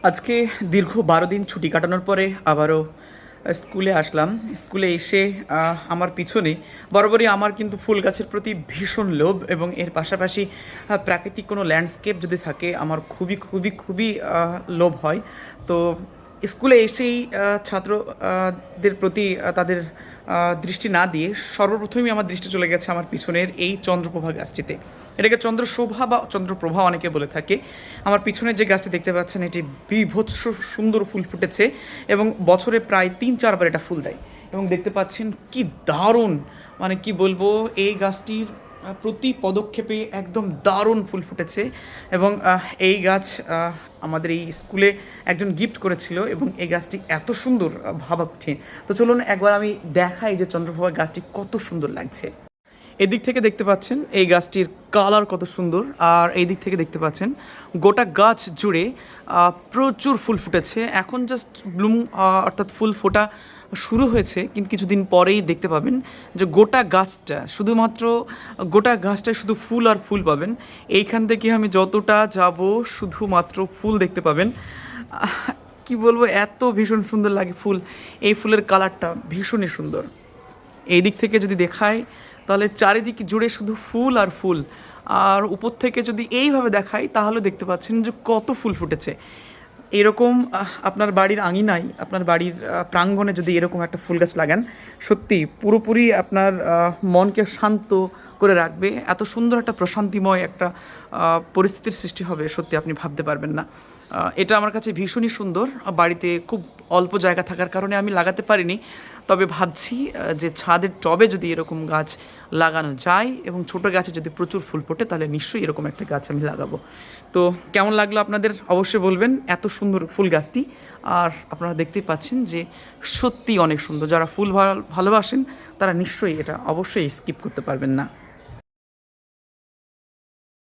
আজকে দীর্ঘ ১২ দিন ছুটি কাটানোর পরে আবারও স্কুলে আসলাম। স্কুলে এসে আমার পিছনে বরাবরই আমার কিন্তু ফুল গাছের প্রতি ভীষণ লোভ, এবং এর পাশাপাশি প্রাকৃতিক কোনো ল্যান্ডস্কেপ যদি থাকে আমার খুবই খুবই খুবই লোভ হয়। তো স্কুলে এসেই দের প্রতি তাদের দৃষ্টি না দিয়ে সর্বপ্রথমেই আমার দৃষ্টি চলে গেছে আমার পিছনের এই চন্দ্রপ্রভা গাছটিতে। এটাকে চন্দ্রশোভা বা চন্দ্রপ্রভা অনেকে বলে থাকে। আমার পিছনে যে গাছটি দেখতে পাচ্ছেন এটি বিভৎস সুন্দর ফুল ফুটেছে, এবং বছরে প্রায় ৩-৪ বার এটা ফুল দেয়। এবং দেখতে পাচ্ছেন কি দারুণ, মানে কি বলবো, এই গাছটির প্রতি পদক্ষেপে একদম দারুণ ফুল ফুটেছে। এবং এই গাছ আমাদের এই স্কুলে একজন গিফট করেছিল, এবং এই গাছটি এত সুন্দর ভাবাচ্ছে। তো চলুন একবার আমি দেখাই যে চন্দ্রপ্রভা গাছটি কত সুন্দর লাগছে। এদিক থেকে দেখতে পাচ্ছেন এই গাছটির কালার কত সুন্দর, আর এই দিক থেকে দেখতে পাচ্ছেন গোটা গাছ জুড়ে প্রচুর ফুল ফুটেছে। এখন জাস্ট ব্লুম অর্থাৎ ফুল ফোটা শুরু হয়েছে, কিন্তু কিছুদিন পরেই দেখতে পাবেন যে গোটা গাছটায় শুধু ফুল আর ফুল পাবেন। এইখান থেকে আমি যতটা যাব শুধুমাত্র ফুল দেখতে পাবেন। কি বলবো, এত ভীষণ সুন্দর লাগে ফুল। এই ফুলের কালারটা ভীষণই সুন্দর। এই দিক থেকে যদি দেখায় তাহলে চারিদিক জুড়ে শুধু ফুল আর ফুল। আর উপর থেকে যদি এইভাবে দেখাই তাহলে দেখতে পাচ্ছেন যে কত ফুল ফুটেছে। এরকম আপনার বাড়ির আঙিনায়, আপনার বাড়ির প্রাঙ্গণে যদি এরকম একটা ফুল গাছ লাগান, সত্যি পুরোপুরি আপনার মনকে শান্ত করে রাখবে। এত সুন্দর একটা প্রশান্তিময় একটা পরিস্থিতির সৃষ্টি হবে, সত্যি আপনি ভাবতে পারবেন না। এটা আমার কাছে ভীষণই সুন্দর। বাড়িতে খুব অল্প জায়গা থাকার কারণে আমি লাগাতে পারিনি, তবে ভাবছি যে ছাদের টবে যদি এরকম গাছ লাগানো যায় এবং ছোটো গাছে যদি প্রচুর ফুল ফোটে তাহলে নিশ্চয়ই এরকম একটা গাছ আমি লাগাবো। তো কেমন লাগলো আপনাদের অবশ্যই বলবেন, এত সুন্দর ফুল গাছটি। আর আপনারা দেখতেই পাচ্ছেন যে সত্যি অনেক সুন্দর। যারা ফুল ভালোবাসেন তারা নিশ্চয়ই এটা অবশ্যই স্কিপ করতে পারবেন না।